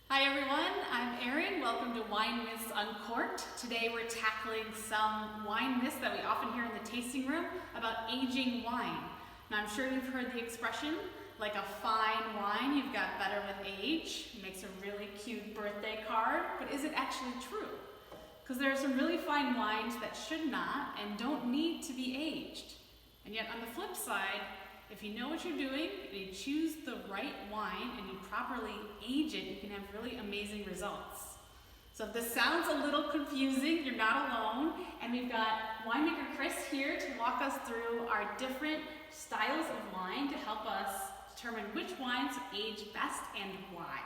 Hi everyone, I'm Erin. Welcome to Wine Myths Uncorked. Today we're tackling some wine myths that we often hear in the tasting room about aging wine. Now I'm sure you've heard the expression, like a fine wine, you've got better with age. It makes a really cute birthday card, but is it actually true? Because there are some really fine wines that should not and don't need to be aged. And yet on the flip side, if you know what you're doing and you choose the right wine and you properly age it, you can have really amazing results. So if this sounds a little confusing, you're not alone. And we've got winemaker Chris here to walk us through our different styles of wine to help us determine which wines age best and why.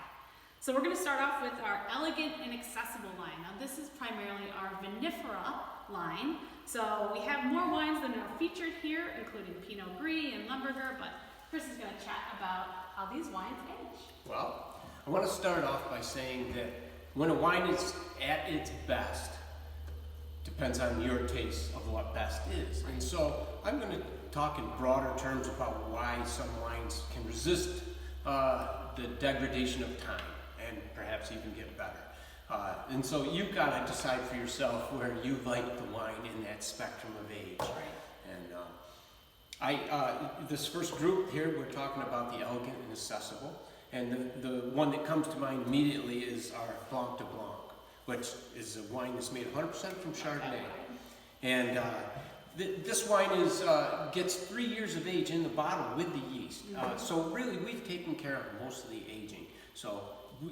So we're going to start off with our elegant and accessible line. Now this is primarily our vinifera line. So we have more wines than are featured here, including Pinot Gris and Limburger, but Chris is going to chat about how these wines age. Well, I want to start off by saying that when a wine is at its best, depends on your taste of what best is. And so I'm going to talk in broader terms about why some wines can resist the degradation of time and perhaps even get better. And so you've got to decide for yourself where you like the wine in that spectrum of age. And this first group here, we're talking about the elegant and accessible. And the one that comes to mind immediately is our Blanc de Blanc, which is a wine that's made 100% from Chardonnay. And this wine gets 3 years of age in the bottle with the yeast. So really, we've taken care of most of the aging. So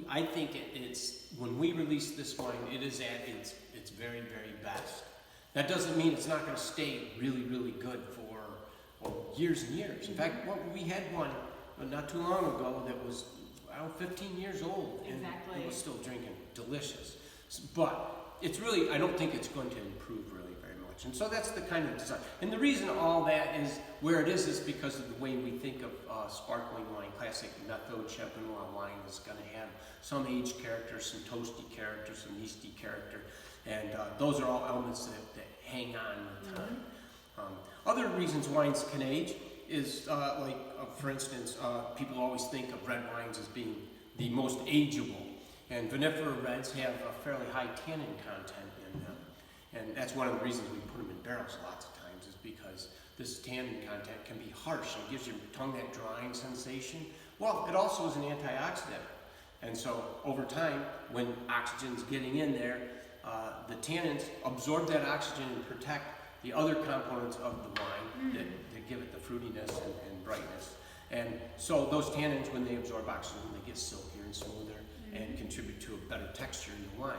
I think it's when we release this wine, it is at its very, very best. That doesn't mean it's not going to stay really, really good for years and years. In fact, we had one not too long ago that was 15 years old, and it was still drinking delicious. But it's really, I don't think it's going to improve really very much. And so that's the kind of design. And the reason all that is where it is because of the way we think of sparkling wine. Classic Methode Champenois wine is going to have some aged character, some toasty character, some yeasty character, and those are all elements that hang on with time. Other reasons wines can age is for instance, people always think of red wines as being the most ageable, and vinifera reds have a fairly high tannin content in them, and that's one of the reasons we put them in barrels lots of times, is because this tannin content can be harsh and gives your tongue that drying sensation. Well, it also is an antioxidant. And so over time, when oxygen's getting in there, the tannins absorb that oxygen and protect the other components of the wine that give it the fruitiness and brightness. And so those tannins, when they absorb oxygen, they get silkier and smoother and contribute to a better texture in the wine.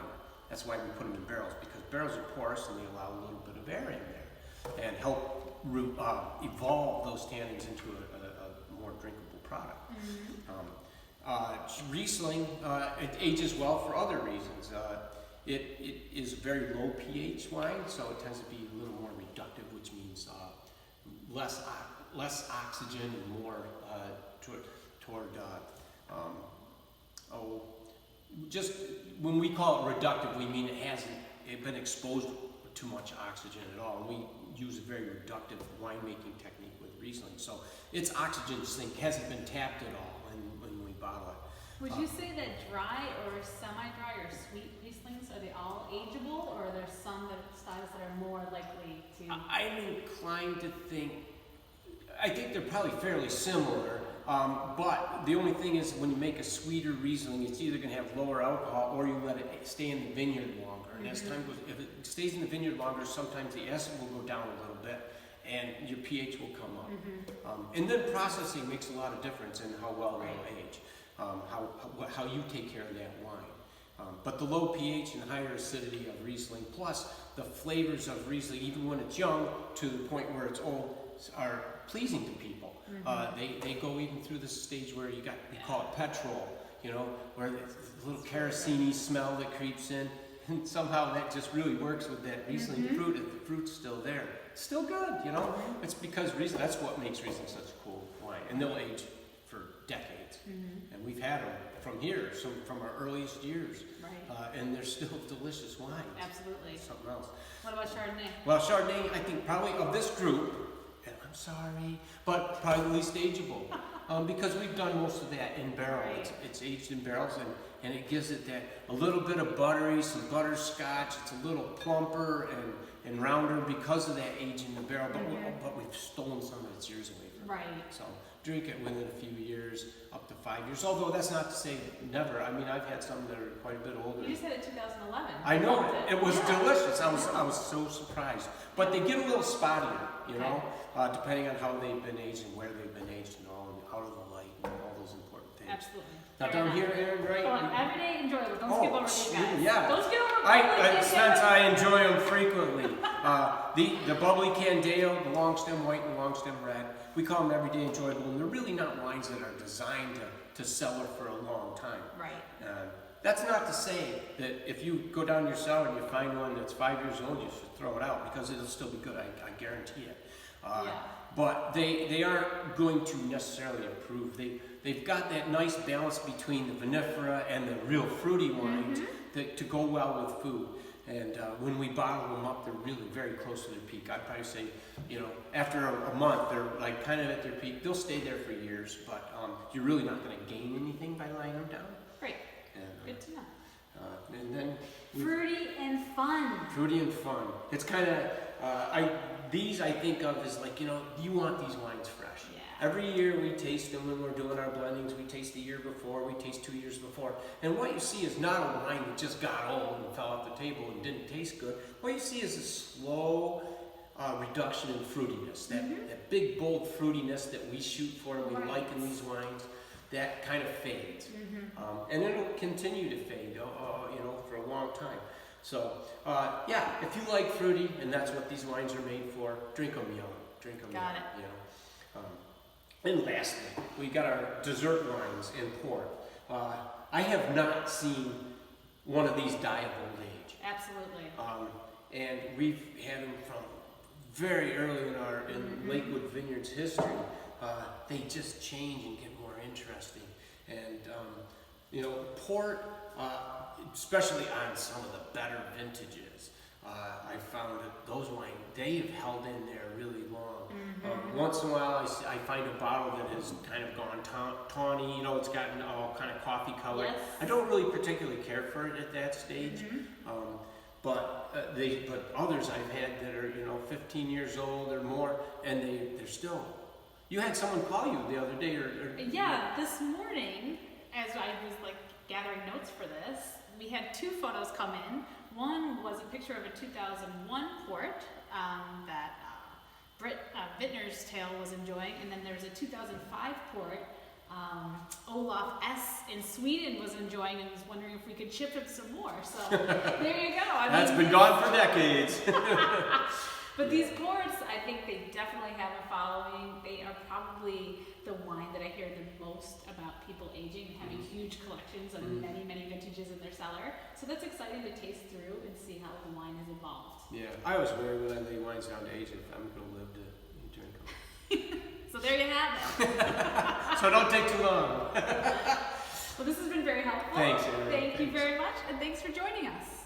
That's why we put them in barrels, because barrels are porous and they allow a little bit of air in there and help evolve those tannins into a more drinkable product. Riesling, it ages well for other reasons. It is a very low pH wine, so it tends to be a little more reductive, which means less oxygen and more just when we call it reductive, we mean it hasn't been exposed to much oxygen at all. And we use a very reductive winemaking technique with Riesling, so its oxygen sink hasn't been tapped at all when we bottle it. Would you say that dry or semi-dry or sweet Rieslings, are they all ageable, or are there some styles that are more likely to? I'm inclined to think, I think they're probably fairly similar, but the only thing is when you make a sweeter Riesling, it's either going to have lower alcohol or you let it stay in the vineyard longer. And as time goes, if it stays in the vineyard longer, sometimes the acid will go down a little bit and your pH will come up. And then processing makes a lot of difference in how well they'll age, how you take care of that wine. But the low pH and higher acidity of Riesling, plus the flavors of Riesling, even when it's young to the point where it's old, are pleasing to people. They go even through this stage where we call it petrol, where there's a little kerosene smell that creeps in, and somehow that just really works with that Riesling fruit. If the fruit's still there, it's still good, It's because Riesling, that's what makes Riesling such a cool wine, and they'll age for decades. And we've had them from our earliest years, and they're still delicious wines. Absolutely. Something else. What about Chardonnay? Well, Chardonnay, I think probably of this group, and I'm sorry, but probably the least ageable. because we've done most of that in barrel. Right. It's aged in barrels, and it gives it that a little bit of buttery, some butterscotch. It's a little plumper and rounder because of that age in the barrel. But we've stolen some of its years away from it. Right. So drink it within a few years, up to 5 years. Although that's not to say never. I mean, I've had some that are quite a bit older. You just had it 2011. I know it was Yeah. delicious. I was so surprised. But they get a little spottier, you know, depending on how they've been aged and where they've been aged and all, and out of the light and all those important things. Absolutely. Now down here, Aaron, right? Go on, everyday enjoyable. Don't skip over these guys. Yeah. Don't skip over Since I enjoy them frequently. The bubbly Candeo, the long stem white and the long stem red, we call them everyday enjoyable, and they're really not wines that are designed to cellar for a long time. Right. That's not to say that if you go down your cellar and you find one that's 5 years old, you should throw it out, because it'll still be good, I guarantee it. But they aren't going to necessarily improve. They've got that nice balance between the vinifera and the real fruity wines to go well with food. And when we bottle them up, they're really very close to their peak. I'd probably say, after a month, they're like kind of at their peak. They'll stay there for years, but you're really not going to gain anything by laying them down. Great. And, Good to know. And then Fruity and fun. fruity and fun. It's kind of these I think of as like, you want these wines fresh. Yeah. Every year we taste them when we're doing our blendings. We taste the year before, we taste 2 years before. And what you see is not a wine that just got old and fell off the table and didn't taste good. What you see is a slow reduction in fruitiness. That big, bold fruitiness that we shoot for and we like in these wines, that kind of fades. And it'll continue to fade, for a long time. So, if you like fruity, and that's what these wines are made for, drink them young. Drink them Got young, And lastly, we got our dessert wines in port. I have not seen one of these die of old age. Absolutely. And we've had them from very early in Lakewood Vineyards history. They just change and get more interesting. And, port, especially on some of the better vintages, I found that those wines, they've held in there really long. Once in a while, I find a bottle that has kind of gone tawny, it's gotten all kind of coffee color. Yes. I don't really particularly care for it at that stage. But others I've had that are 15 years old or more, and they're still. You had someone call you the other day, Yeah, this morning, as I was gathering notes for this, we had two photos come in. One was a picture of a 2001 port that Vintner's Tale was enjoying, and then there was a 2005 port Olaf S. in Sweden was enjoying and was wondering if we could ship him some more. So there you go. That's been gone for decades. But these ports, I think they definitely have a following. They are probably the wine that I hear the most about people aging and having huge collections of many, many vintages in their cellar. So that's exciting to taste through and see how the wine has evolved. Yeah, I always worry when I lay wines down to age if I'm going to live to drink them. So there you have it. So don't take too long. Well, this has been very helpful. Thanks, Aaron. Thank you very much, and thanks for joining us.